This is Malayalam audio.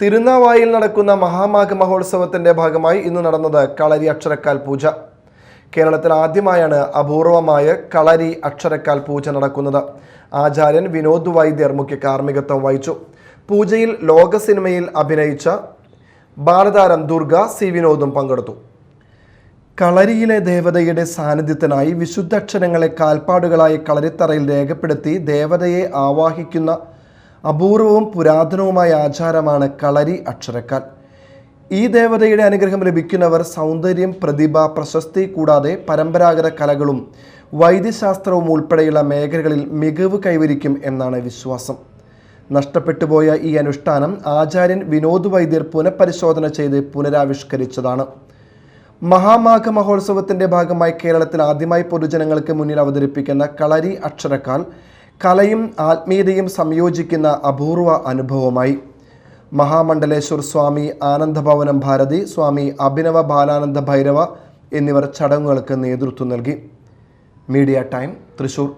തിരുനാവായിൽ നടക്കുന്ന മഹാമാഘ മഹോത്സവത്തിന്റെ ഭാഗമായി ഇന്ന് നടന്നത് കളരി അക്ഷരക്കാൽ പൂജ. കേരളത്തിൽ ആദ്യമായാണ് അപൂർവമായ കളരി അക്ഷരക്കാൽ പൂജ നടക്കുന്നത്. ആചാര്യൻ വിനോദ് വൈദ്യർ മുഖ്യ കാർമ്മികത്വം വഹിച്ചു. പൂജയിൽ ലോക സിനിമയിൽ അഭിനയിച്ച ബാലതാരം ദുർഗ സി വിനോദും പങ്കെടുത്തു. കളരിയിലെ ദേവതയുടെ സാന്നിധ്യത്തിനായി വിശുദ്ധാക്ഷരങ്ങളെ കാൽപ്പാടുകളായി കളരിത്തറയിൽ രേഖപ്പെടുത്തി ദേവതയെ ആവാഹിക്കുന്ന അപൂർവവും പുരാതനവുമായ ആചാരമാണ് കളരി അക്ഷരക്കാൽ. ഈ ദേവതയുടെ അനുഗ്രഹം ലഭിക്കുന്നവർ സൗന്ദര്യം, പ്രതിഭ, പ്രശസ്തി കൂടാതെ പരമ്പരാഗത കലകളും വൈദ്യശാസ്ത്രവും ഉൾപ്പെടെയുള്ള മേഖലകളിൽ മികവ് കൈവരിക്കും എന്നാണ് വിശ്വാസം. നഷ്ടപ്പെട്ടുപോയ ഈ അനുഷ്ഠാനം ആചാര്യൻ വിനോദ് വൈദ്യർ പുനഃപരിശോധന ചെയ്ത് പുനരാവിഷ്കരിച്ചതാണ്. മഹാമാഘ മഹോത്സവത്തിന്റെ ഭാഗമായി കേരളത്തിൽ ആദ്യമായി പൊതുജനങ്ങൾക്ക് മുന്നിൽ അവതരിപ്പിക്കുന്ന കളരി അക്ഷരക്കാൽ കലയും ആത്മീയതയും സംയോജിക്കുന്ന അപൂർവ അനുഭവമായി. മഹാമണ്ഡലേശ്വർ സ്വാമി ആനന്ദഭവനം ഭാരതി, സ്വാമി അഭിനവ ബാലാനന്ദ ഭൈരവ എന്നിവർ ചടങ്ങുകൾക്ക് നേതൃത്വം നൽകി. Media time, Thrissur.